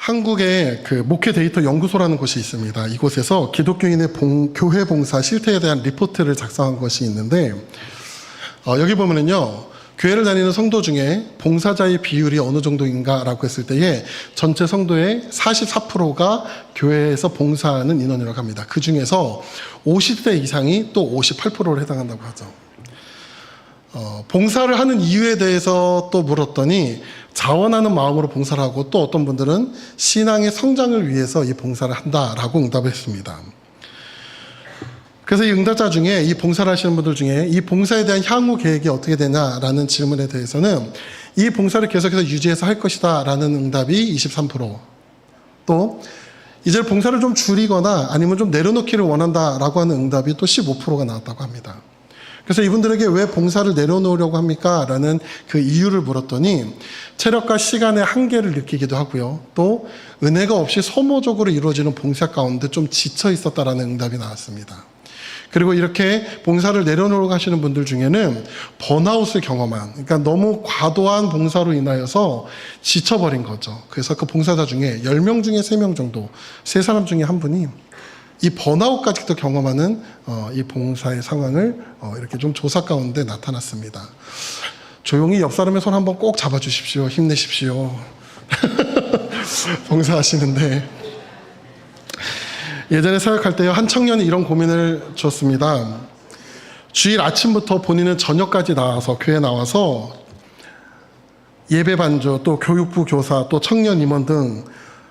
한국에 그 목회 데이터 연구소라는 곳이 있습니다. 이곳에서 기독교인의 교회 봉사 실태에 대한 리포트를 작성한 것이 있는데, 여기 보면은요, 교회를 다니는 성도 중에 봉사자의 비율이 어느 정도인가라고 했을 때에 전체 성도의 44%가 교회에서 봉사하는 인원이라고 합니다. 그 중에서 50세 이상이 또 58%를 해당한다고 하죠. 봉사를 하는 이유에 대해서 또 물었더니 자원하는 마음으로 봉사를 하고, 또 어떤 분들은 신앙의 성장을 위해서 이 봉사를 한다라고 응답을 했습니다. 그래서 이 응답자 중에, 이 봉사를 하시는 분들 중에 이 봉사에 대한 향후 계획이 어떻게 되냐라는 질문에 대해서는 이 봉사를 계속해서 유지해서 할 것이다 라는 응답이 23%, 또 이제 봉사를 좀 줄이거나 아니면 좀 내려놓기를 원한다라고 하는 응답이 또 15%가 나왔다고 합니다. 그래서 이분들에게 왜 봉사를 내려놓으려고 합니까? 라는 그 이유를 물었더니 체력과 시간의 한계를 느끼기도 하고요, 또 은혜가 없이 소모적으로 이루어지는 봉사 가운데 좀 지쳐 있었다라는 응답이 나왔습니다. 그리고 이렇게 봉사를 내려놓으려고 하시는 분들 중에는 번아웃을 경험한, 그러니까 너무 과도한 봉사로 인하여서 지쳐버린 거죠. 그래서 그 봉사자 중에 10명 중에 3명 정도, 3사람 중에 한 분이 이 번아웃까지도 경험하는 이 봉사의 상황을 이렇게 좀 조사 가운데 나타났습니다. 조용히 옆 사람의 손 한번 꼭 잡아주십시오. 힘내십시오. 봉사하시는데, 예전에 사역할 때 한 청년이 이런 고민을 줬습니다. 주일 아침부터 본인은 저녁까지 나와서, 교회에 나와서 예배 반주, 또 교육부 교사, 또 청년 임원 등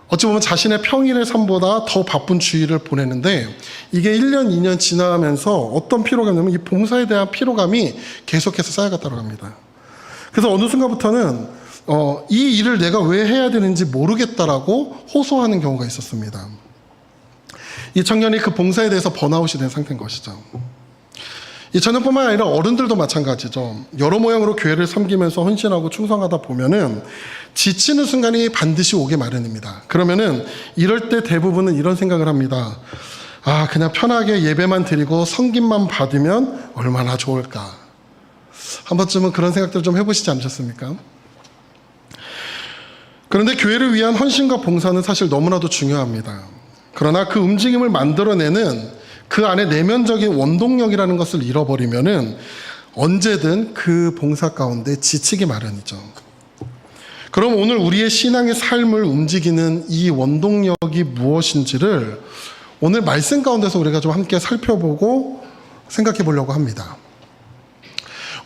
어찌 보면 자신의 평일의 삶보다 더 바쁜 주일을 보내는데, 이게 1년, 2년 지나면서 어떤 피로감이냐면 이 봉사에 대한 피로감이 계속해서 쌓여갔다고 합니다. 그래서 어느 순간부터는 이 일을 내가 왜 해야 되는지 모르겠다라고 호소하는 경우가 있었습니다. 이 청년이 그 봉사에 대해서 번아웃이 된 상태인 것이죠. 이 청년뿐만 아니라 어른들도 마찬가지죠. 여러 모양으로 교회를 섬기면서 헌신하고 충성하다 보면은 지치는 순간이 반드시 오게 마련입니다. 그러면은 이럴 때 대부분은 이런 생각을 합니다. 그냥 편하게 예배만 드리고 성김만 받으면 얼마나 좋을까. 한 번쯤은 그런 생각들을 좀 해보시지 않으셨습니까? 그런데 교회를 위한 헌신과 봉사는 사실 너무나도 중요합니다. 그러나 그 움직임을 만들어내는 그 안에 내면적인 원동력이라는 것을 잃어버리면은 언제든 그 봉사 가운데 지치기 마련이죠. 그럼 오늘 우리의 신앙의 삶을 움직이는 이 원동력이 무엇인지를 오늘 말씀 가운데서 우리가 좀 함께 살펴보고 생각해 보려고 합니다.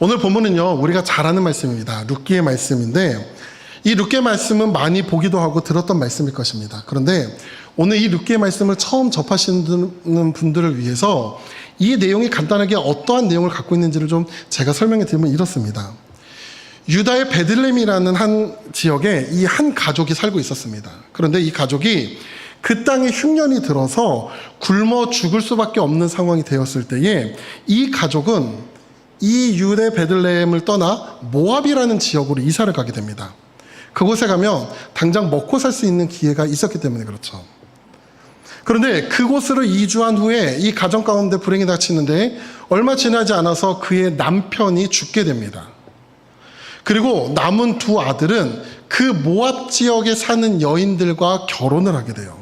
오늘 본문은요, 우리가 잘 아는 말씀입니다. 룻기의 말씀인데, 이 룻기의 말씀은 많이 보기도 하고 들었던 말씀일 것입니다. 그런데 오늘 이 룻기의 말씀을 처음 접하시는 분들을 위해서 이 내용이 간단하게 어떠한 내용을 갖고 있는지를 좀 제가 설명해 드리면 이렇습니다. 유다의 베들레헴이라는 한 지역에 이 한 가족이 살고 있었습니다. 그런데 이 가족이 그 땅에 흉년이 들어서 굶어 죽을 수밖에 없는 상황이 되었을 때에 이 가족은 이 유대 베들레헴을 떠나 모압이라는 지역으로 이사를 가게 됩니다. 그곳에 가면 당장 먹고 살 수 있는 기회가 있었기 때문에 그렇죠. 그런데 그곳으로 이주한 후에 이 가정 가운데 불행이 닥치는데 얼마 지나지 않아서 그의 남편이 죽게 됩니다. 그리고 남은 두 아들은 그 모압 지역에 사는 여인들과 결혼을 하게 돼요.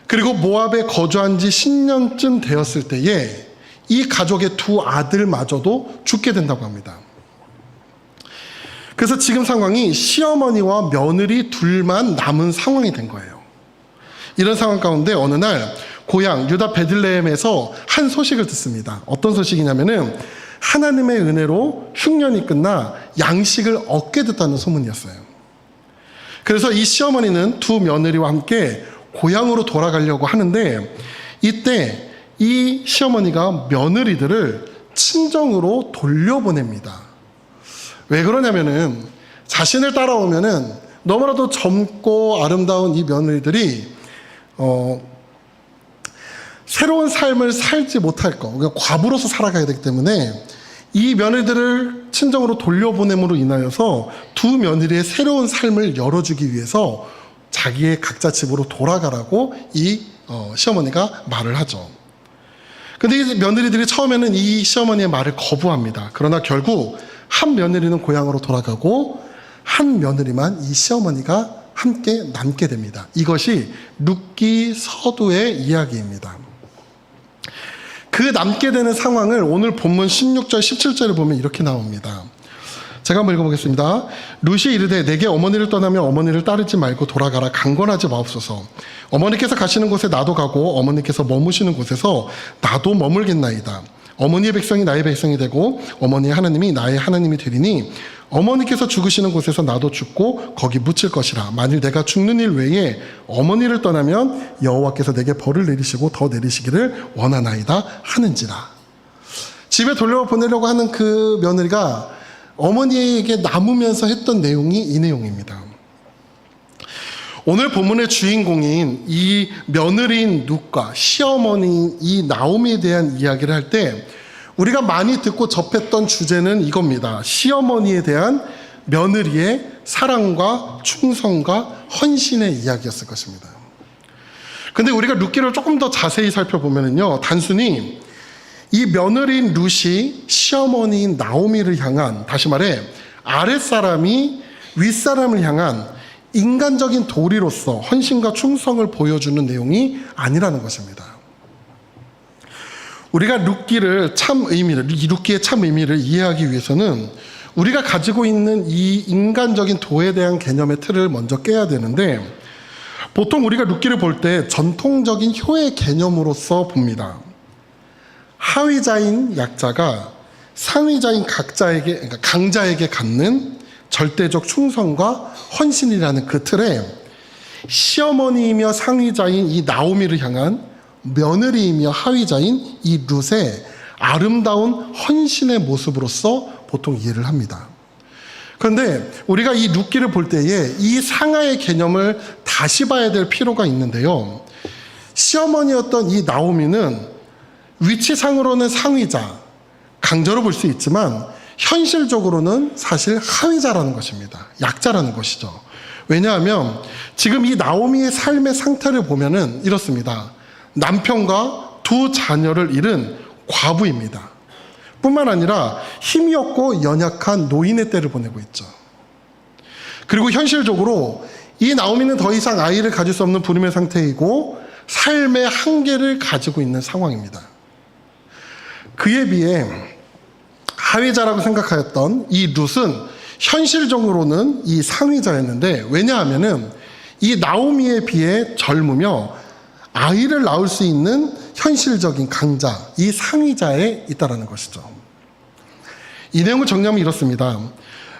그리고 모압에 거주한 지 10년쯤 되었을 때에 이 가족의 두 아들마저도 죽게 된다고 합니다. 그래서 지금 상황이 시어머니와 며느리 둘만 남은 상황이 된 거예요. 이런 상황 가운데 어느 날 고향 유다 베들레헴에서 한 소식을 듣습니다. 어떤 소식이냐면은 하나님의 은혜로 흉년이 끝나 양식을 얻게 됐다는 소문이었어요. 그래서 이 시어머니는 두 며느리와 함께 고향으로 돌아가려고 하는데, 이때 이 시어머니가 며느리들을 친정으로 돌려보냅니다. 왜 그러냐면은 자신을 따라오면은 너무나도 젊고 아름다운 이 며느리들이 새로운 삶을 살지 못할 거, 그러니까 과부로서 살아가야 되기 때문에 이 며느리들을 친정으로 돌려보냄으로 인하여서 두 며느리의 새로운 삶을 열어주기 위해서 자기의 각자 집으로 돌아가라고 이 시어머니가 말을 하죠. 근데 이 며느리들이 처음에는 이 시어머니의 말을 거부합니다. 그러나 결국 한 며느리는 고향으로 돌아가고 한 며느리만 이 시어머니가 함께 남게 됩니다. 이것이 룻기 서두의 이야기입니다. 그 남게 되는 상황을 오늘 본문 16절 17절에 보면 이렇게 나옵니다. 제가 한번 읽어보겠습니다. 룻이 이르되 내게 어머니를 떠나며 어머니를 따르지 말고 돌아가라. 강권하지 마옵소서. 어머니께서 가시는 곳에 나도 가고 어머니께서 머무시는 곳에서 나도 머물겠나이다. 어머니의 백성이 나의 백성이 되고 어머니의 하나님이 나의 하나님이 되리니 어머니께서 죽으시는 곳에서 나도 죽고 거기 묻힐 것이라. 만일 내가 죽는 일 외에 어머니를 떠나면 여호와께서 내게 벌을 내리시고 더 내리시기를 원하나이다 하는지라. 집에 돌려보내려고 하는 그 며느리가 어머니에게 남으면서 했던 내용이 이 내용입니다. 오늘 본문의 주인공인 이 며느리인 룻과 시어머니인 이 나오미에 대한 이야기를 할 때 우리가 많이 듣고 접했던 주제는 이겁니다. 시어머니에 대한 며느리의 사랑과 충성과 헌신의 이야기였을 것입니다. 근데 우리가 룻기를 조금 더 자세히 살펴보면요, 단순히 이 며느리인 룻이 시어머니인 나오미를 향한, 다시 말해 아랫사람이 윗사람을 향한 인간적인 도리로서 헌신과 충성을 보여주는 내용이 아니라는 것입니다. 우리가 룻기의 참 의미를 이해하기 위해서는 우리가 가지고 있는 이 인간적인 도에 대한 개념의 틀을 먼저 깨야 되는데, 보통 우리가 룻기를 볼 때 전통적인 효의 개념으로서 봅니다. 하위자인 약자가 상위자인 그러니까 강자에게 갖는 절대적 충성과 헌신이라는 그 틀에 시어머니이며 상위자인 이 나오미를 향한 며느리이며 하위자인 이 룻의 아름다운 헌신의 모습으로서 보통 이해를 합니다. 그런데 우리가 이 룻기를 볼 때에 이 상하의 개념을 다시 봐야 될 필요가 있는데요. 시어머니였던 이 나오미는 위치상으로는 상위자, 강자로 볼 수 있지만 현실적으로는 사실 하위자라는 것입니다. 약자라는 것이죠. 왜냐하면 지금 이 나오미의 삶의 상태를 보면은 이렇습니다. 남편과 두 자녀를 잃은 과부입니다. 뿐만 아니라 힘이 없고 연약한 노인의 때를 보내고 있죠. 그리고 현실적으로 이 나오미는 더 이상 아이를 가질 수 없는 부름의 상태이고 삶의 한계를 가지고 있는 상황입니다. 그에 비해 하위자라고 생각하였던 이 룻은 현실적으로는 이 상위자였는데, 왜냐하면은 이 나오미에 비해 젊으며 아이를 낳을 수 있는 현실적인 강자, 이 상위자에 있다라는 것이죠. 이 내용을 정리하면 이렇습니다.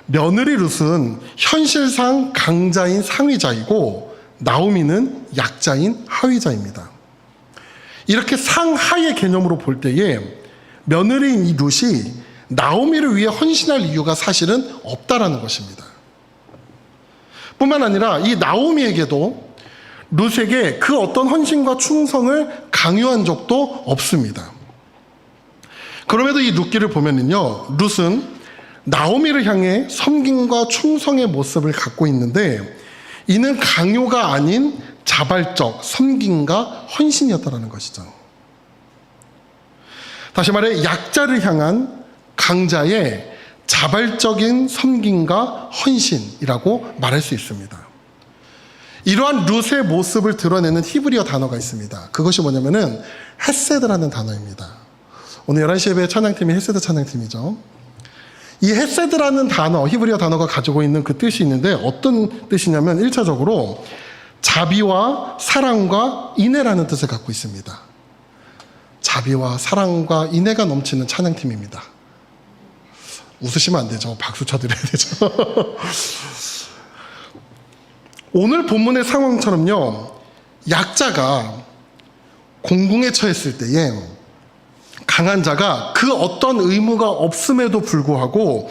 며느리 룻은 현실상 강자인 상위자이고 나오미는 약자인 하위자입니다. 이렇게 상하의 개념으로 볼 때에 며느리인 이 룻이 나오미를 위해 헌신할 이유가 사실은 없다라는 것입니다. 뿐만 아니라 이 나오미에게도 룻에게 그 어떤 헌신과 충성을 강요한 적도 없습니다. 그럼에도 이 룻기를 보면은요, 룻은 나오미를 향해 섬김과 충성의 모습을 갖고 있는데 이는 강요가 아닌 자발적 섬김과 헌신이었다는 것이죠. 다시 말해 약자를 향한 강자의 자발적인 섬김과 헌신이라고 말할 수 있습니다. 이러한 룻의 모습을 드러내는 히브리어 단어가 있습니다. 그것이 뭐냐면은 헤세드라는 단어입니다. 오늘 11시 예배 찬양팀이 헤세드 찬양팀이죠. 이 헤세드라는 단어, 히브리어 단어가 가지고 있는 그 뜻이 있는데 어떤 뜻이냐면 1차적으로 자비와 사랑과 인애라는 뜻을 갖고 있습니다. 자비와 사랑과 인애가 넘치는 찬양팀입니다. 웃으시면 안 되죠. 박수 쳐드려야 되죠. 오늘 본문의 상황처럼요, 약자가 공궁에 처했을 때에 강한 자가 그 어떤 의무가 없음에도 불구하고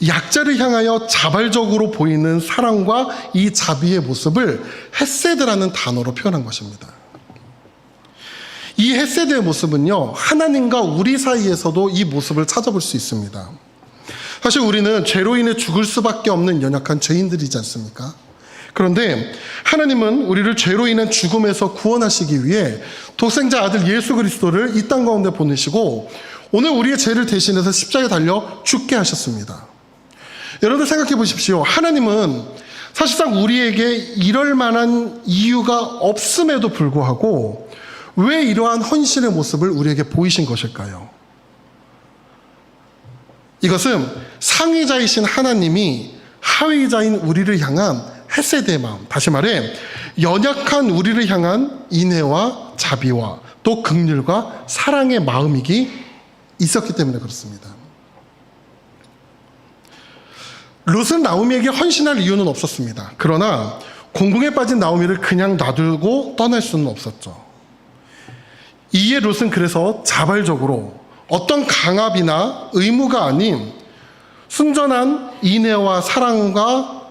약자를 향하여 자발적으로 보이는 사랑과 이 자비의 모습을 헤세드라는 단어로 표현한 것입니다. 이 헤세드의 모습은요, 하나님과 우리 사이에서도 이 모습을 찾아볼 수 있습니다. 사실 우리는 죄로 인해 죽을 수밖에 없는 연약한 죄인들이지 않습니까? 그런데 하나님은 우리를 죄로 인한 죽음에서 구원하시기 위해 독생자 아들 예수 그리스도를 이 땅 가운데 보내시고 오늘 우리의 죄를 대신해서 십자가에 달려 죽게 하셨습니다. 여러분들 생각해 보십시오. 하나님은 사실상 우리에게 이럴 만한 이유가 없음에도 불구하고 왜 이러한 헌신의 모습을 우리에게 보이신 것일까요? 이것은 상위자이신 하나님이 하위자인 우리를 향한 헤세드의 마음, 다시 말해 연약한 우리를 향한 인애와 자비와 또 긍휼과 사랑의 마음이기 있었기 때문에 그렇습니다. 룻은 나오미에게 헌신할 이유는 없었습니다. 그러나 공궁에 빠진 나오미를 그냥 놔두고 떠날 수는 없었죠. 이에 룻은 그래서 자발적으로 어떤 강압이나 의무가 아닌 순전한 인애와 사랑과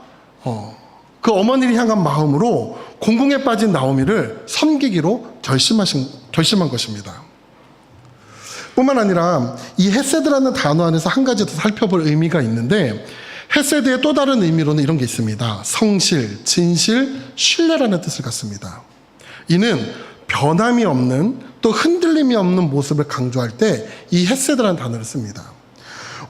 그 어머니를 향한 마음으로 공궁에 빠진 나오미를 섬기기로 결심한 것입니다. 뿐만 아니라 이 헤세드라는 단어 안에서 한 가지 더 살펴볼 의미가 있는데, 헤세드의 또 다른 의미로는 이런 게 있습니다. 성실, 진실, 신뢰라는 뜻을 갖습니다. 이는 변함이 없는 또 흔들림이 없는 모습을 강조할 때 이 헤세드라는 단어를 씁니다.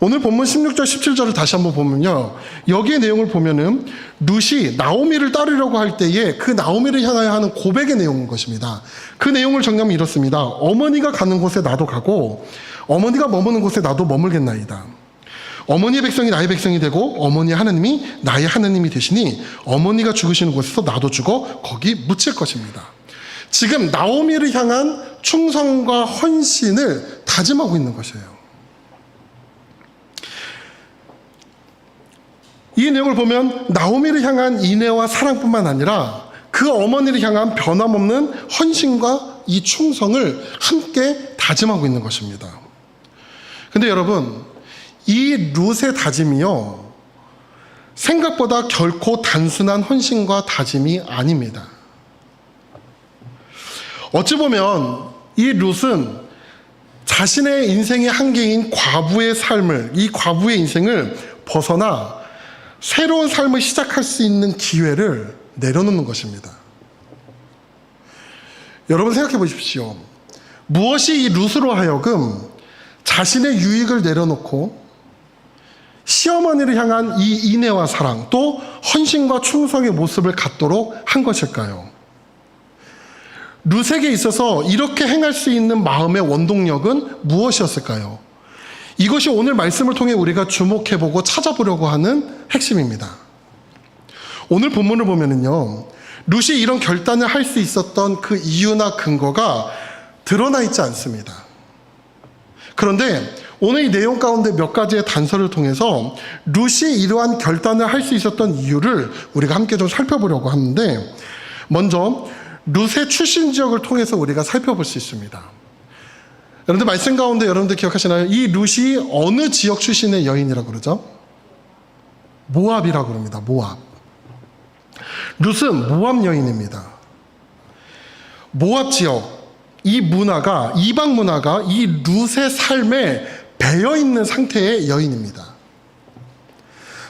오늘 본문 16절 17절을 다시 한번 보면요, 여기의 내용을 보면은 룻이 나오미를 따르려고 할 때에 그 나오미를 향하여 하는 고백의 내용인 것입니다. 그 내용을 정리하면 이렇습니다. 어머니가 가는 곳에 나도 가고 어머니가 머무는 곳에 나도 머물겠나이다. 어머니의 백성이 나의 백성이 되고 어머니의 하나님이 나의 하나님이 되시니 어머니가 죽으시는 곳에서 나도 죽어 거기 묻힐 것입니다. 지금 나오미를 향한 충성과 헌신을 다짐하고 있는 것이에요. 이 내용을 보면 나오미를 향한 인애와 사랑뿐만 아니라 그 어머니를 향한 변함없는 헌신과 이 충성을 함께 다짐하고 있는 것입니다. 근데 여러분, 이 룻의 다짐이요, 생각보다 결코 단순한 헌신과 다짐이 아닙니다. 어찌 보면 이 룻은 자신의 인생의 한계인 과부의 삶을, 이 과부의 인생을 벗어나 새로운 삶을 시작할 수 있는 기회를 내려놓는 것입니다. 여러분 생각해 보십시오. 무엇이 이 룻으로 하여금 자신의 유익을 내려놓고 시어머니를 향한 이 인애와 사랑, 또 헌신과 충성의 모습을 갖도록 한 것일까요? 룻에게 있어서 이렇게 행할 수 있는 마음의 원동력은 무엇이었을까요? 이것이 오늘 말씀을 통해 우리가 주목해보고 찾아보려고 하는 핵심입니다. 오늘 본문을 보면은요, 룻이 이런 결단을 할 수 있었던 그 이유나 근거가 드러나 있지 않습니다. 그런데 오늘 이 내용 가운데 몇 가지의 단서를 통해서 룻이 이러한 결단을 할 수 있었던 이유를 우리가 함께 좀 살펴보려고 하는데, 먼저 룻의 출신 지역을 통해서 우리가 살펴볼 수 있습니다. 여러분들 말씀 가운데 여러분들 기억하시나요? 이 룻이 어느 지역 출신의 여인이라고 그러죠? 모압이라고 그럽니다. 모압. 룻은 모압 여인입니다. 모압 지역, 이 문화가, 이방 문화가 이 룻의 삶에 배어있는 상태의 여인입니다.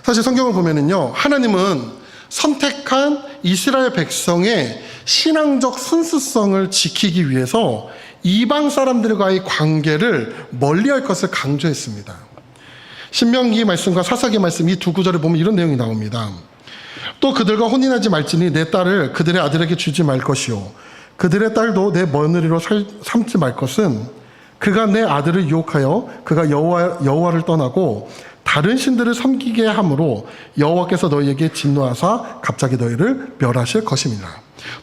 사실 성경을 보면은요, 하나님은 선택한 이스라엘 백성의 신앙적 순수성을 지키기 위해서 이방 사람들과의 관계를 멀리할 것을 강조했습니다. 신명기 말씀과 사사기 말씀 이 두 구절을 보면 이런 내용이 나옵니다. 또 그들과 혼인하지 말지니 내 딸을 그들의 아들에게 주지 말 것이요 그들의 딸도 내 며느리로 삼지 말 것은 그가 내 아들을 유혹하여 그가 여호와를 떠나고 다른 신들을 섬기게 함으로 여호와께서 너희에게 진노하사 갑자기 너희를 멸하실 것입니다.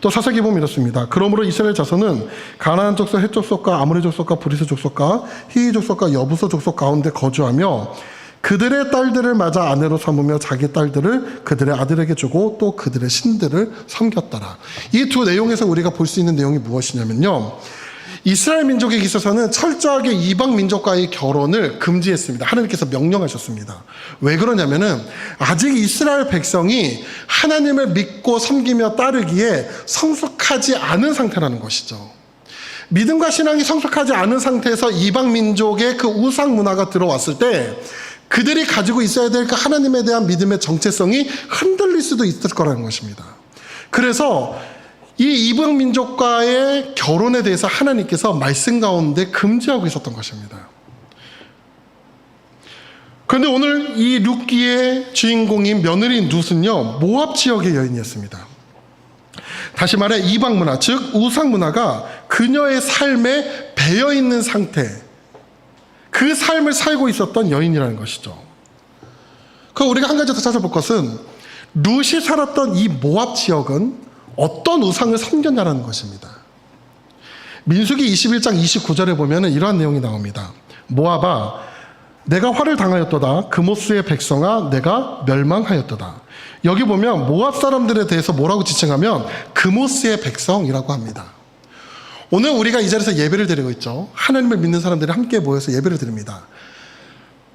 또 사사기 보면 이렇습니다. 그러므로 이스라엘 자손은 가나안 족속, 헷 족속과 아모리 족속과 브리스 족속과 히위 족속과 여부서 족속 가운데 거주하며 그들의 딸들을 맞아 아내로 삼으며 자기 딸들을 그들의 아들에게 주고 또 그들의 신들을 섬겼더라. 이 두 내용에서 우리가 볼 수 있는 내용이 무엇이냐면요, 이스라엘 민족에 있어서는 철저하게 이방 민족과의 결혼을 금지했습니다. 하나님께서 명령하셨습니다. 왜 그러냐면은 아직 이스라엘 백성이 하나님을 믿고 섬기며 따르기에 성숙하지 않은 상태라는 것이죠. 믿음과 신앙이 성숙하지 않은 상태에서 이방 민족의 그 우상 문화가 들어왔을 때 그들이 가지고 있어야 될 그 하나님에 대한 믿음의 정체성이 흔들릴 수도 있을 거라는 것입니다. 그래서 이 이방 민족과의 결혼에 대해서 하나님께서 말씀 가운데 금지하고 있었던 것입니다. 그런데 오늘 이 룻기의 주인공인 며느리 룻은요, 모압 지역의 여인이었습니다. 다시 말해 이방 문화, 즉 우상 문화가 그녀의 삶에 배어 있는 상태, 그 삶을 살고 있었던 여인이라는 것이죠. 그럼 우리가 한 가지 더 찾아볼 것은 룻이 살았던 이 모압 지역은 어떤 우상을 섬겼냐라는 것입니다. 민수기 21장 29절에 보면 이러한 내용이 나옵니다. 모압아, 내가 화를 당하였도다. 그모스의 백성아, 내가 멸망하였도다. 여기 보면 모압 사람들에 대해서 뭐라고 지칭하면 그모스의 백성이라고 합니다. 오늘 우리가 이 자리에서 예배를 드리고 있죠. 하나님을 믿는 사람들이 함께 모여서 예배를 드립니다.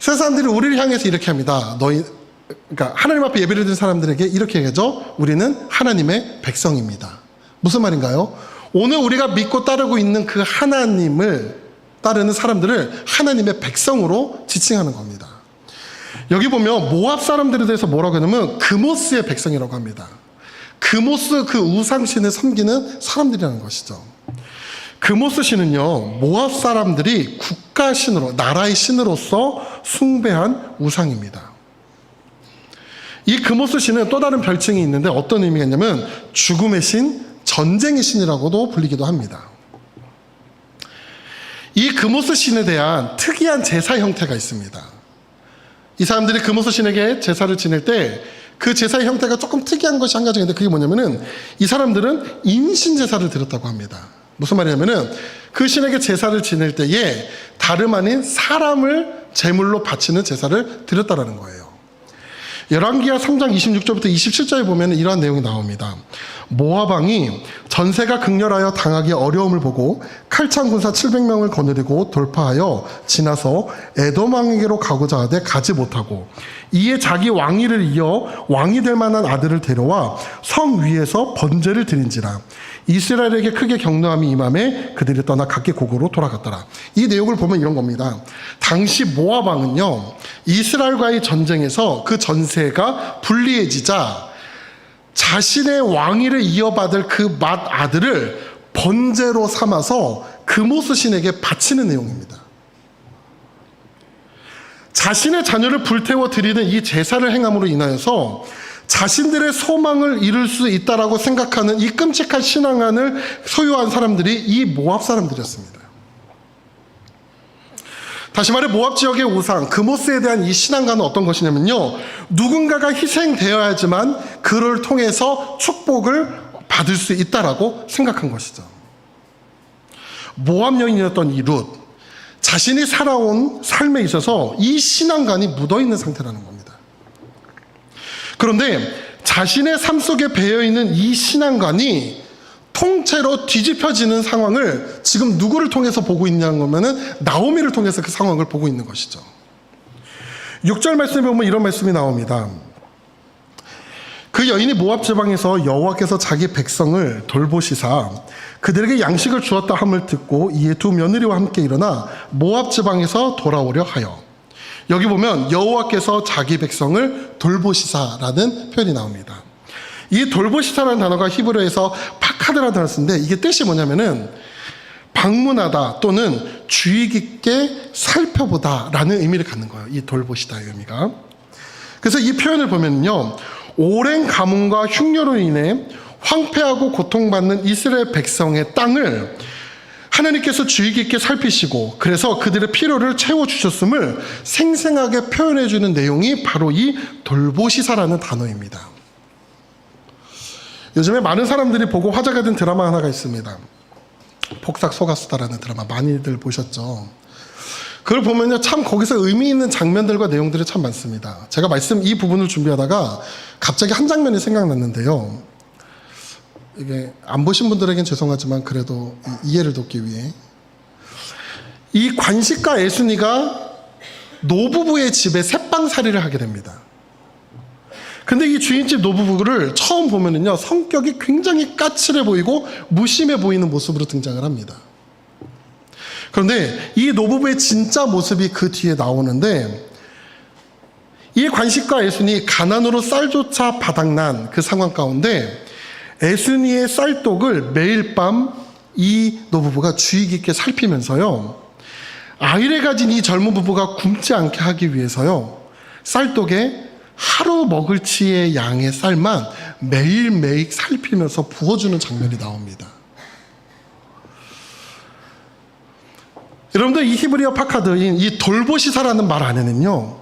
세 사람들이 우리를 향해서 이렇게 합니다. 그러니까 하나님 앞에 예배를 드리는 사람들에게 이렇게 얘기하죠. 우리는 하나님의 백성입니다. 무슨 말인가요? 오늘 우리가 믿고 따르고 있는 그 하나님을 따르는 사람들을 하나님의 백성으로 지칭하는 겁니다. 여기 보면 모압 사람들에 대해서 뭐라고 하냐면 그모스의 백성이라고 합니다. 그모스, 그 우상신을 섬기는 사람들이라는 것이죠. 그모스 신은요, 모압 사람들이 국가신으로, 나라의 신으로서 숭배한 우상입니다. 이 그모스 신은 또 다른 별칭이 있는데 어떤 의미가 있냐면 죽음의 신, 전쟁의 신이라고도 불리기도 합니다. 이 그모스 신에 대한 특이한 제사 형태가 있습니다. 이 사람들이 그모스 신에게 제사를 지낼 때 그 제사의 형태가 조금 특이한 것이 한 가지가 있는데 그게 뭐냐면은 이 사람들은 임신 제사를 드렸다고 합니다. 무슨 말이냐면은 그 신에게 제사를 지낼 때에 다름 아닌 사람을 제물로 바치는 제사를 드렸다라는 거예요. 열왕기하 3장 26절부터 27절에 보면 이러한 내용이 나옵니다. 모압 왕이 전세가 극렬하여 당하기 어려움을 보고 칼창 군사 700명을 거느리고 돌파하여 지나서 에돔 왕에게로 가고자 하되 가지 못하고 이에 자기 왕위를 이어 왕이 될 만한 아들을 데려와 성 위에서 번제를 드린지라 이스라엘에게 크게 격노함이 임함에 그들이 떠나 각기 고국으로 돌아갔더라. 이 내용을 보면 이런 겁니다. 당시 모압 왕은요, 이스라엘과의 전쟁에서 그 전세가 불리해지자 자신의 왕위를 이어받을 그 맏아들을 번제로 삼아서 그모스 신에게 바치는 내용입니다. 자신의 자녀를 불태워 드리는 이 제사를 행함으로 인하여서 자신들의 소망을 이룰 수 있다라고 생각하는 이 끔찍한 신앙안을 소유한 사람들이 이 모압 사람들이었습니다. 다시 말해 모압 지역의 우상 그모스에 대한 이 신앙과는 어떤 것이냐면요, 누군가가 희생되어야지만 그를 통해서 축복을 받을 수 있다라고 생각한 것이죠. 모압 여인이었던 이 룻, 자신이 살아온 삶에 있어서 이 신앙관이 묻어있는 상태라는 겁니다. 그런데 자신의 삶 속에 배어있는 이 신앙관이 통째로 뒤집혀지는 상황을 지금 누구를 통해서 보고 있냐는 거면은 나오미를 통해서 그 상황을 보고 있는 것이죠. 6절 말씀에 보면 이런 말씀이 나옵니다. 그 여인이 모압 지방에서 여호와께서 자기 백성을 돌보시사 그들에게 양식을 주었다 함을 듣고 이에 두 며느리와 함께 일어나 모압 지방에서 돌아오려 하여. 여기 보면 여호와께서 자기 백성을 돌보시사라는 표현이 나옵니다. 이 돌보시사라는 단어가 히브리어에서 파카드라는 단어를 쓰는데 이게 뜻이 뭐냐면은 방문하다 또는 주의 깊게 살펴보다라는 의미를 갖는 거예요. 이 돌보시다의 의미가. 그래서 이 표현을 보면요, 오랜 가뭄과 흉년으로 인해 황폐하고 고통받는 이스라엘 백성의 땅을 하나님께서 주의 깊게 살피시고 그래서 그들의 필요를 채워주셨음을 생생하게 표현해주는 내용이 바로 이 돌보시사라는 단어입니다. 요즘에 많은 사람들이 보고 화제가 된 드라마 하나가 있습니다. 폭삭 속았수다라는 드라마 많이들 보셨죠? 그걸 보면요, 참 거기서 의미 있는 장면들과 내용들이 참 많습니다. 제가 이 부분을 준비하다가 갑자기 한 장면이 생각났는데요. 이게 안 보신 분들에겐 죄송하지만 그래도 이해를 돕기 위해 이 관식가 애순이가 노부부의 집에 새빵살이를 하게 됩니다. 근데 이 주인집 노부부를 처음 보면은요, 성격이 굉장히 까칠해 보이고 무심해 보이는 모습으로 등장을 합니다. 그런데 이 노부부의 진짜 모습이 그 뒤에 나오는데 이 관식가 애순이 가난으로 쌀조차 바닥난 그 상황 가운데 애순이의 쌀떡을 매일 밤 이 노부부가 주의 깊게 살피면서요, 아이를 가진 이 젊은 부부가 굶지 않게 하기 위해서요, 쌀독에 하루 먹을 치의 양의 쌀만 매일매일 살피면서 부어주는 장면이 나옵니다. 여러분들, 이 히브리어 파카드인 이 돌보시사라는 말 안에는요,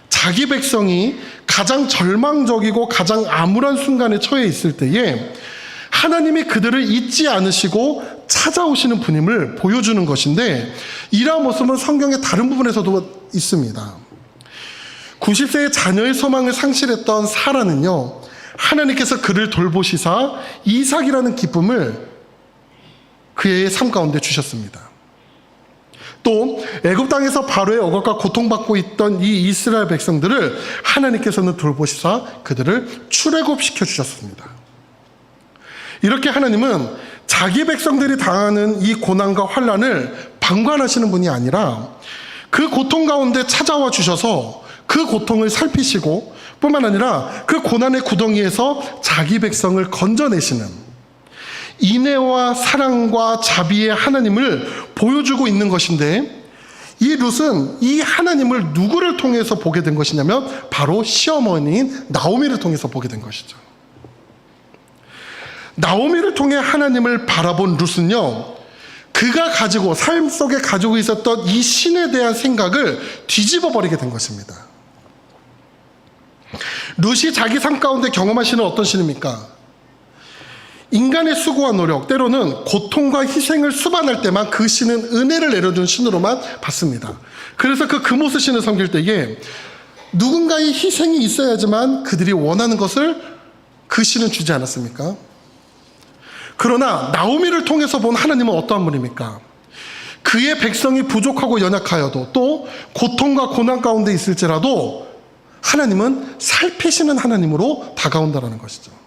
자기 백성이 가장 절망적이고 가장 암울한 순간에 처해 있을 때에 하나님이 그들을 잊지 않으시고 찾아오시는 분임을 보여주는 것인데, 이러한 모습은 성경의 다른 부분에서도 있습니다. 90세의 자녀의 소망을 상실했던 사라는요, 하나님께서 그를 돌보시사 이삭이라는 기쁨을 그의 삶 가운데 주셨습니다. 또 애굽 땅에서 바로의 억압과 고통받고 있던 이 이스라엘 백성들을 하나님께서는 돌보시사 그들을 출애굽시켜 주셨습니다. 이렇게 하나님은 자기 백성들이 당하는 이 고난과 환난을 방관하시는 분이 아니라 그 고통 가운데 찾아와 주셔서 그 고통을 살피시고 뿐만 아니라 그 고난의 구덩이에서 자기 백성을 건져내시는 인애와 사랑과 자비의 하나님을 보여주고 있는 것인데, 이 룻은 이 하나님을 누구를 통해서 보게 된 것이냐면 바로 시어머니인 나오미를 통해서 보게 된 것이죠. 나오미를 통해 하나님을 바라본 룻은요, 그가 가지고 삶 속에 가지고 있었던 이 신에 대한 생각을 뒤집어 버리게 된 것입니다. 룻이 자기 삶 가운데 경험한 신은 어떤 신입니까? 인간의 수고와 노력, 때로는 고통과 희생을 수반할 때만 그 신은 은혜를 내려준 신으로만 봤습니다. 그래서 그 금오스 신을 섬길 때에 누군가의 희생이 있어야지만 그들이 원하는 것을 그 신은 주지 않았습니까? 그러나 나오미를 통해서 본 하나님은 어떠한 분입니까? 그의 백성이 부족하고 연약하여도, 또 고통과 고난 가운데 있을지라도 하나님은 살피시는 하나님으로 다가온다는 것이죠.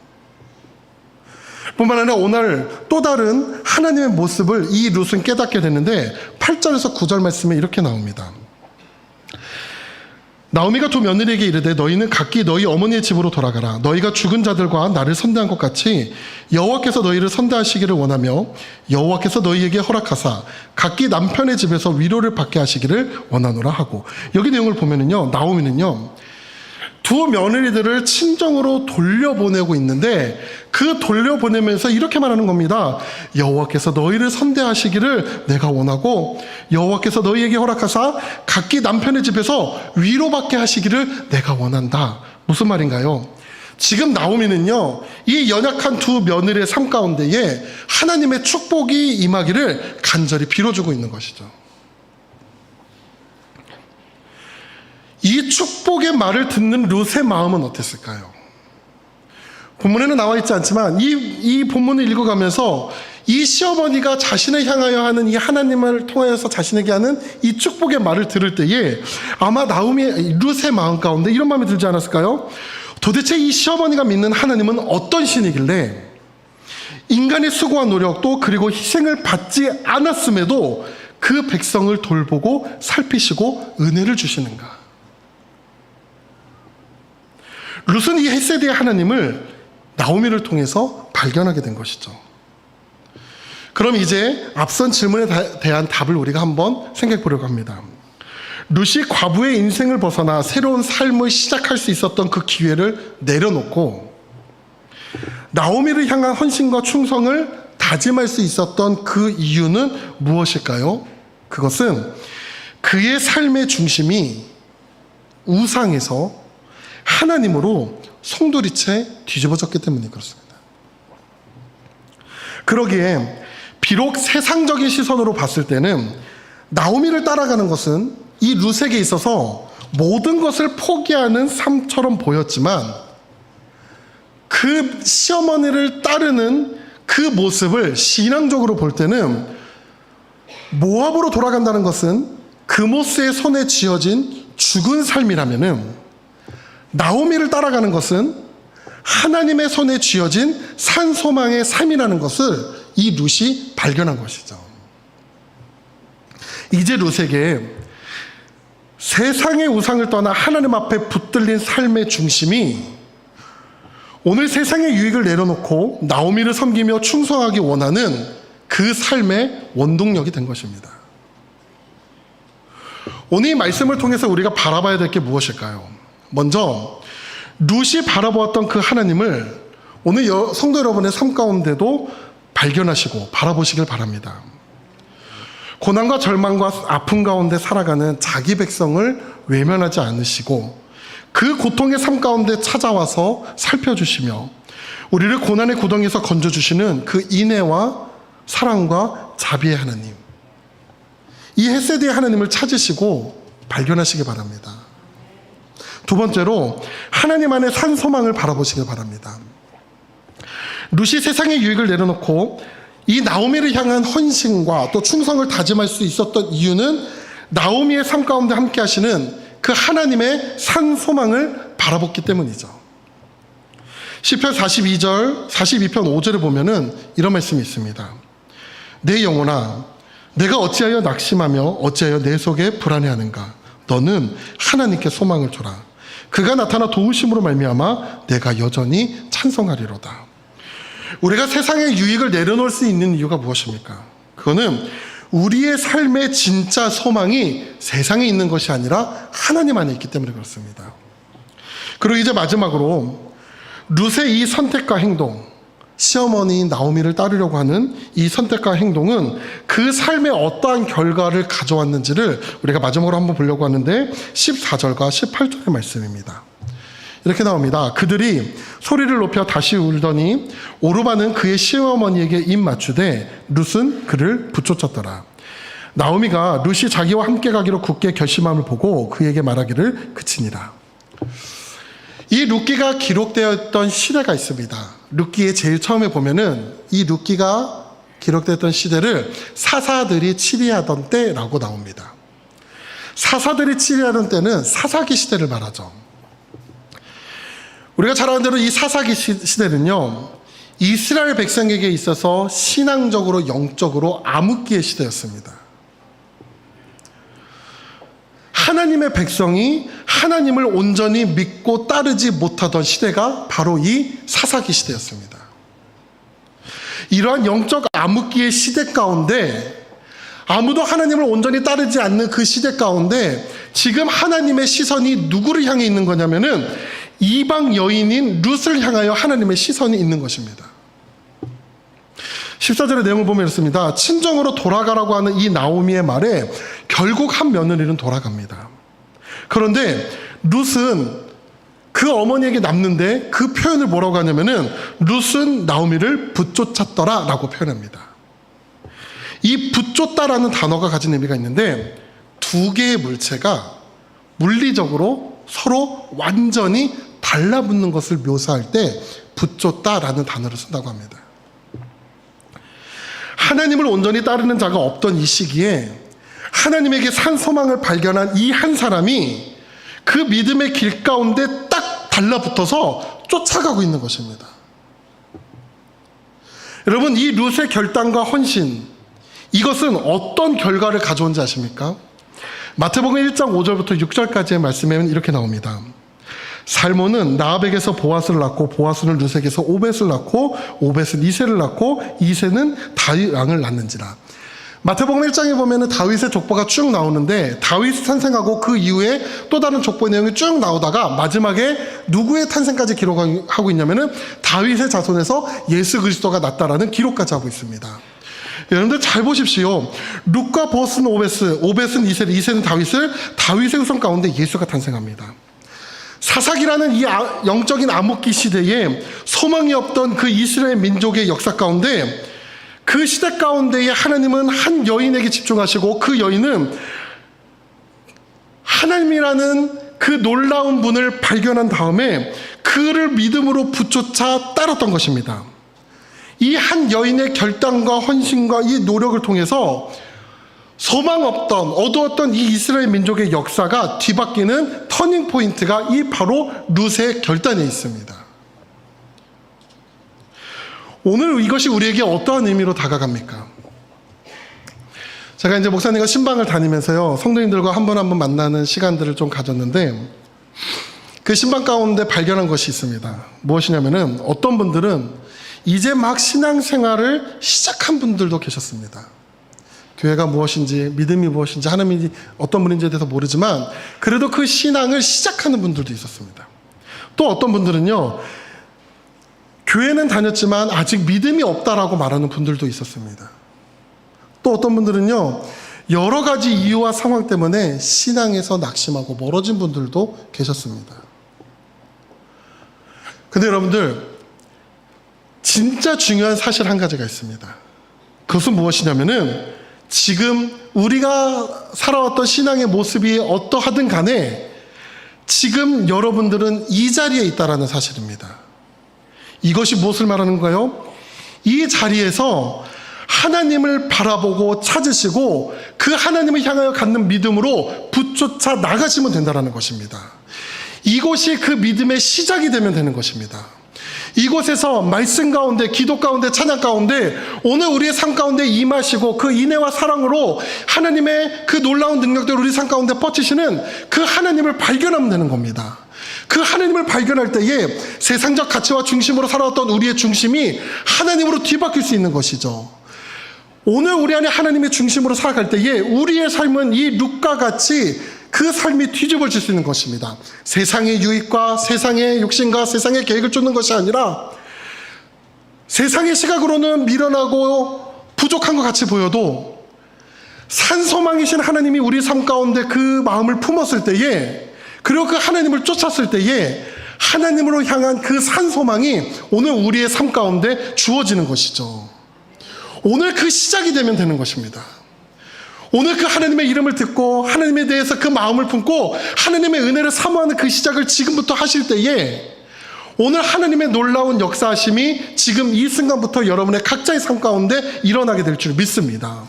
뿐만 아니라 오늘 또 다른 하나님의 모습을 이 룻은 깨닫게 됐는데, 8절에서 9절 말씀에 이렇게 나옵니다. 나오미가 두 며느리에게 이르되 너희는 각기 너희 어머니의 집으로 돌아가라. 너희가 죽은 자들과 나를 선대한 것 같이 여호와께서 너희를 선대하시기를 원하며 여호와께서 너희에게 허락하사 각기 남편의 집에서 위로를 받게 하시기를 원하노라 하고, 여기 내용을 보면은요, 나오미는요 두 며느리들을 친정으로 돌려보내고 있는데, 그 돌려보내면서 이렇게 말하는 겁니다. 여호와께서 너희를 선대하시기를 내가 원하고 여호와께서 너희에게 허락하사 각기 남편의 집에서 위로받게 하시기를 내가 원한다. 무슨 말인가요? 지금 나오미는요, 이 연약한 두 며느리의 삶 가운데에 하나님의 축복이 임하기를 간절히 빌어주고 있는 것이죠. 이 축복의 말을 듣는 룻의 마음은 어땠을까요? 본문에는 나와 있지 않지만 이 본문을 읽어가면서 이 시어머니가 자신을 향하여 하는 이 하나님을 통하여서 자신에게 하는 이 축복의 말을 들을 때에 아마 룻의 마음 가운데 이런 마음이 들지 않았을까요? 도대체 이 시어머니가 믿는 하나님은 어떤 신이길래 인간의 수고와 노력도 그리고 희생을 받지 않았음에도 그 백성을 돌보고 살피시고 은혜를 주시는가? 룻은 이 헤세드의 하나님을 나오미를 통해서 발견하게 된 것이죠. 그럼 이제 앞선 질문에 대한 답을 우리가 한번 생각해 보려고 합니다. 룻이 과부의 인생을 벗어나 새로운 삶을 시작할 수 있었던 그 기회를 내려놓고 나오미를 향한 헌신과 충성을 다짐할 수 있었던 그 이유는 무엇일까요? 그것은 그의 삶의 중심이 우상에서 하나님으로 송두리째 뒤집어졌기 때문에 그렇습니다. 그러기에 비록 세상적인 시선으로 봤을 때는 나오미를 따라가는 것은 이 룻에게 있어서 모든 것을 포기하는 삶처럼 보였지만, 그 시어머니를 따르는 그 모습을 신앙적으로 볼 때는 모압으로 돌아간다는 것은 금오스의 손에 쥐어진 죽은 삶이라면은, 나오미를 따라가는 것은 하나님의 손에 쥐어진 산소망의 삶이라는 것을 이 룻이 발견한 것이죠. 이제 룻에게 세상의 우상을 떠나 하나님 앞에 붙들린 삶의 중심이 오늘 세상의 유익을 내려놓고 나오미를 섬기며 충성하기 원하는 그 삶의 원동력이 된 것입니다. 오늘 이 말씀을 통해서 우리가 바라봐야 될 게 무엇일까요? 먼저 룻이 바라보았던 그 하나님을 오늘 성도 여러분의 삶 가운데도 발견하시고 바라보시길 바랍니다. 고난과 절망과 아픔 가운데 살아가는 자기 백성을 외면하지 않으시고 그 고통의 삶 가운데 찾아와서 살펴주시며 우리를 고난의 구덩이에서 건져주시는 그 인애와 사랑과 자비의 하나님, 이 헤세드의 하나님을 찾으시고 발견하시기 바랍니다. 두 번째로 하나님 안에 산 소망을 바라보시길 바랍니다. 룻이 세상의 유익을 내려놓고 이 나오미를 향한 헌신과 또 충성을 다짐할 수 있었던 이유는 나오미의 삶 가운데 함께 하시는 그 하나님의 산 소망을 바라봤기 때문이죠. 시편 42편 5절을 보면은 이런 말씀이 있습니다. 내 영혼아, 내가 어찌하여 낙심하며 어찌하여 내 속에 불안해하는가? 너는 하나님께 소망을 줘라. 그가 나타나 도우심으로 말미암아 내가 여전히 찬송하리로다. 우리가 세상의 유익을 내려놓을 수 있는 이유가 무엇입니까? 그거는 우리의 삶의 진짜 소망이 세상에 있는 것이 아니라 하나님 안에 있기 때문에 그렇습니다. 그리고 이제 마지막으로 룻의 이 선택과 행동, 시어머니인 나오미를 따르려고 하는 이 선택과 행동은 그 삶의 어떠한 결과를 가져왔는지를 우리가 마지막으로 한번 보려고 하는데 14절과 18절의 말씀입니다. 이렇게 나옵니다. 그들이 소리를 높여 다시 울더니 오르바는 그의 시어머니에게 입 맞추되 룻은 그를 붙쫓았더라. 나오미가 룻이 자기와 함께 가기로 굳게 결심함을 보고 그에게 말하기를 그치니라. 이 룻기가 기록되어 있던 시대가 있습니다. 룻기의 제일 처음에 보면은 이 룻기가 기록되었던 시대를 사사들이 치리하던 때라고 나옵니다. 사사들이 치리하던 때는 사사기 시대를 말하죠. 우리가 잘 아는 대로 이 사사기 시대는요, 이스라엘 백성에게 있어서 신앙적으로 영적으로 암흑기의 시대였습니다. 하나님의 백성이 하나님을 온전히 믿고 따르지 못하던 시대가 바로 이 사사기 시대였습니다. 이러한 영적 암흑기의 시대 가운데 아무도 하나님을 온전히 따르지 않는 그 시대 가운데 지금 하나님의 시선이 누구를 향해 있는 거냐면은 이방 여인인 룻을 향하여 하나님의 시선이 있는 것입니다. 14절의 내용을 보면 이렇습니다. 친정으로 돌아가라고 하는 이 나오미의 말에 결국 한 며느리는 돌아갑니다. 그런데 룻은 그 어머니에게 남는데 그 표현을 뭐라고 하냐면은 룻은 나오미를 붙쫓았더라 라고 표현합니다. 이 붙쫓다라는 단어가 가진 의미가 있는데 두 개의 물체가 물리적으로 서로 완전히 달라붙는 것을 묘사할 때 붙쫓다라는 단어를 쓴다고 합니다. 하나님을 온전히 따르는 자가 없던 이 시기에 하나님에게 산 소망을 발견한 이 한 사람이 그 믿음의 길 가운데 딱 달라붙어서 쫓아가고 있는 것입니다. 여러분, 이 룻의 결단과 헌신, 이것은 어떤 결과를 가져온지 아십니까? 마태복음 1장 5절부터 6절까지의 말씀에는 이렇게 나옵니다. 살몬은 나압에게서 보아스를 낳고 보아스는 룻에게서 오벳을 낳고 오벳은 이새를 낳고 이새는 다윗 왕을 낳는지라. 마태복음 1장에 보면은 다윗의 족보가 쭉 나오는데 다윗이 탄생하고 그 이후에 또 다른 족보의 내용이 쭉 나오다가 마지막에 누구의 탄생까지 기록하고 있냐면은 다윗의 자손에서 예수 그리스도가 났다라는 기록까지 하고 있습니다. 여러분들 잘 보십시오. 룻과 보스는 오벳은 이새를, 이새는 다윗의 후손 가운데 예수가 탄생합니다. 사사기라는 이 영적인 암흑기 시대에 소망이 없던 그 이스라엘 민족의 역사 가운데 그 시대 가운데에 하나님은 한 여인에게 집중하시고 그 여인은 하나님이라는 그 놀라운 분을 발견한 다음에 그를 믿음으로 붙쫓아 따랐던 것입니다. 이 한 여인의 결단과 헌신과 이 노력을 통해서 소망 없던 어두웠던 이 이스라엘 민족의 역사가 뒤바뀌는 터닝 포인트가 이 바로 룻의 결단에 있습니다. 오늘 이것이 우리에게 어떠한 의미로 다가갑니까? 제가 이제 목사님과 신방을 다니면서요, 성도님들과 한 번 만나는 시간들을 좀 가졌는데 그 신방 가운데 발견한 것이 있습니다. 무엇이냐면은 어떤 분들은 이제 막 신앙생활을 시작한 분들도 계셨습니다. 교회가 무엇인지, 믿음이 무엇인지, 하나님이 어떤 분인지에 대해서 모르지만 그래도 그 신앙을 시작하는 분들도 있었습니다. 또 어떤 분들은요, 교회는 다녔지만 아직 믿음이 없다라고 말하는 분들도 있었습니다. 또 어떤 분들은요, 여러 가지 이유와 상황 때문에 신앙에서 낙심하고 멀어진 분들도 계셨습니다. 근데 여러분들, 진짜 중요한 사실 한 가지가 있습니다. 그것은 무엇이냐면은 지금 우리가 살아왔던 신앙의 모습이 어떠하든 간에 지금 여러분들은 이 자리에 있다라는 사실입니다. 이것이 무엇을 말하는가요? 이 자리에서 하나님을 바라보고 찾으시고 그 하나님을 향하여 갖는 믿음으로 붙여차 나가시면 된다는 것입니다. 이곳이 그 믿음의 시작이 되면 되는 것입니다. 이곳에서 말씀 가운데, 기도 가운데, 찬양 가운데 오늘 우리의 삶 가운데 임하시고 그 인애와 사랑으로 하나님의 그 놀라운 능력들을 우리 삶 가운데 뻗치시는 그 하나님을 발견하면 되는 겁니다. 그 하나님을 발견할 때에 세상적 가치와 중심으로 살아왔던 우리의 중심이 하나님으로 뒤바뀔 수 있는 것이죠. 오늘 우리 안에 하나님의 중심으로 살아갈 때에 우리의 삶은 이 룻과 같이 그 삶이 뒤집어질 수 있는 것입니다. 세상의 유익과 세상의 욕심과 세상의 계획을 쫓는 것이 아니라 세상의 시각으로는 미련하고 부족한 것 같이 보여도 산소망이신 하나님이 우리 삶 가운데 그 마음을 품었을 때에, 그리고 그 하나님을 쫓았을 때에 하나님으로 향한 그 산소망이 오늘 우리의 삶 가운데 주어지는 것이죠. 오늘 그 시작이 되면 되는 것입니다. 오늘 그 하나님의 이름을 듣고 하나님에 대해서 그 마음을 품고 하나님의 은혜를 사모하는 그 시작을 지금부터 하실 때에 오늘 하나님의 놀라운 역사하심이 지금 이 순간부터 여러분의 각자의 삶 가운데 일어나게 될 줄 믿습니다.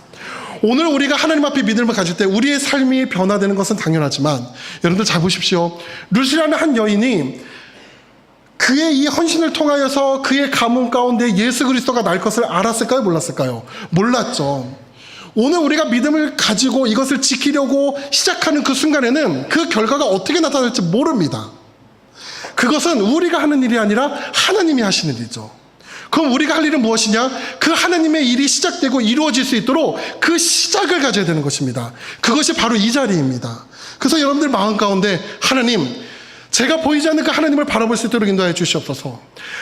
오늘 우리가 하나님 앞에 믿음을 가질 때 우리의 삶이 변화되는 것은 당연하지만 여러분들 잘 보십시오. 룻이라는 한 여인이 그의 이 헌신을 통하여서 그의 가문 가운데 예수 그리스도가 날 것을 알았을까요? 몰랐을까요? 몰랐죠. 오늘 우리가 믿음을 가지고 이것을 지키려고 시작하는 그 순간에는 그 결과가 어떻게 나타날지 모릅니다. 그것은 우리가 하는 일이 아니라 하나님이 하시는 일이죠. 그럼 우리가 할 일은 무엇이냐? 그 하나님의 일이 시작되고 이루어질 수 있도록 그 시작을 가져야 되는 것입니다. 그것이 바로 이 자리입니다. 그래서 여러분들 마음 가운데 하나님, 제가 보이지 않는 그 하나님을 바라볼 수 있도록 인도하여 주시옵소서.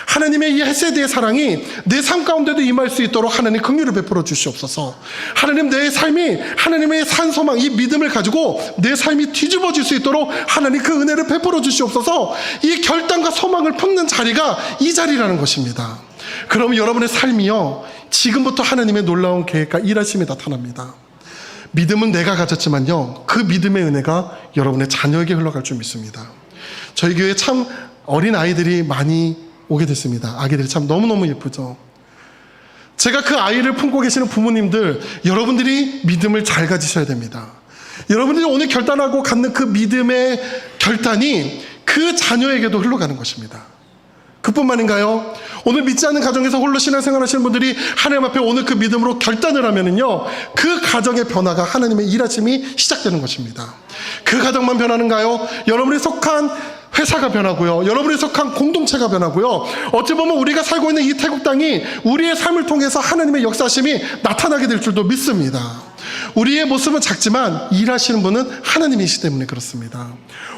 하나님의 이 헤세드의 사랑이 내 삶 가운데도 임할 수 있도록 하나님 긍휼을 베풀어 주시옵소서. 하나님, 내 삶이 하나님의 산소망, 이 믿음을 가지고 내 삶이 뒤집어질 수 있도록 하나님 그 은혜를 베풀어 주시옵소서. 이 결단과 소망을 품는 자리가 이 자리라는 것입니다. 그럼 여러분의 삶이요, 지금부터 하나님의 놀라운 계획과 일하심이 나타납니다. 믿음은 내가 가졌지만요, 그 믿음의 은혜가 여러분의 자녀에게 흘러갈 줄 믿습니다. 저희 교회에 참 어린 아이들이 많이 오게 됐습니다. 아기들이 참 너무너무 예쁘죠. 제가 그 아이를 품고 계시는 부모님들, 여러분들이 믿음을 잘 가지셔야 됩니다. 여러분들이 오늘 결단하고 갖는 그 믿음의 결단이 그 자녀에게도 흘러가는 것입니다. 그뿐만인가요? 오늘 믿지 않는 가정에서 홀로 신앙생활 하시는 분들이 하나님 앞에 오늘 그 믿음으로 결단을 하면은요, 그 가정의 변화가 하나님의 일하심이 시작되는 것입니다. 그 가정만 변하는가요? 여러분이 속한 회사가 변하고요, 여러분이 속한 공동체가 변하고요, 어찌 보면 우리가 살고 있는 이 태국 땅이 우리의 삶을 통해서 하나님의 역사심이 나타나게 될 줄도 믿습니다. 우리의 모습은 작지만 일하시는 분은 하나님이시기 때문에 그렇습니다.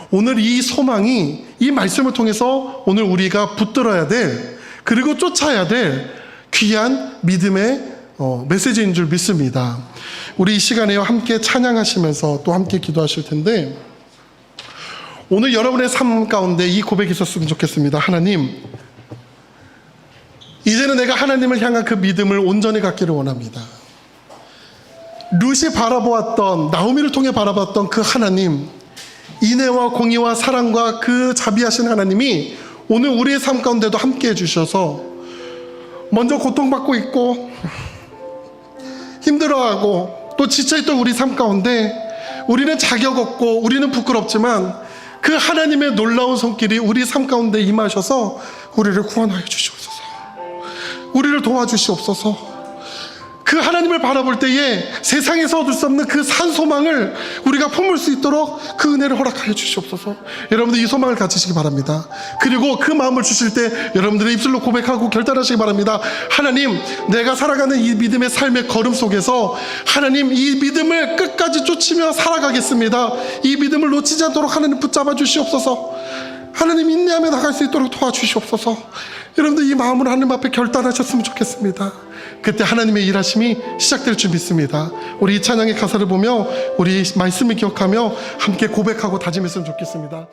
오늘 이 소망이 이 말씀을 통해서 오늘 우리가 붙들어야 될, 그리고 쫓아야 될 귀한 믿음의 메시지인 줄 믿습니다. 우리 이 시간에 함께 찬양하시면서 또 함께 기도하실 텐데, 오늘 여러분의 삶 가운데 이 고백이 있었으면 좋겠습니다. 하나님, 이제는 내가 하나님을 향한 그 믿음을 온전히 갖기를 원합니다. 룻이 바라보았던, 나오미를 통해 바라봤던 그 하나님, 인애와 공의와 사랑과 그 자비하신 하나님이 오늘 우리의 삶 가운데도 함께 해주셔서 먼저 고통받고 있고 힘들어하고 또 지쳐있던 우리 삶 가운데 우리는 자격 없고 우리는 부끄럽지만 그 하나님의 놀라운 손길이 우리 삶 가운데 임하셔서 우리를 구원하여 주시옵소서. 우리를 도와주시옵소서. 그 그 하나님을 바라볼 때에 세상에서 얻을 수 없는 그 산 소망을 우리가 품을 수 있도록 그 은혜를 허락하여 주시옵소서. 여러분들 이 소망을 가지시기 바랍니다. 그리고 그 마음을 주실 때 여러분들의 입술로 고백하고 결단하시기 바랍니다. 하나님, 내가 살아가는 이 믿음의 삶의 걸음 속에서 하나님, 이 믿음을 끝까지 쫓으며 살아가겠습니다. 이 믿음을 놓치지 않도록 하나님 붙잡아 주시옵소서. 하나님, 인내하며 나갈 수 있도록 도와주시옵소서. 여러분들 이 마음으로 하나님 앞에 결단하셨으면 좋겠습니다. 그때 하나님의 일하심이 시작될 줄 믿습니다. 우리 이 찬양의 가사를 보며 우리 말씀을 기억하며 함께 고백하고 다짐했으면 좋겠습니다.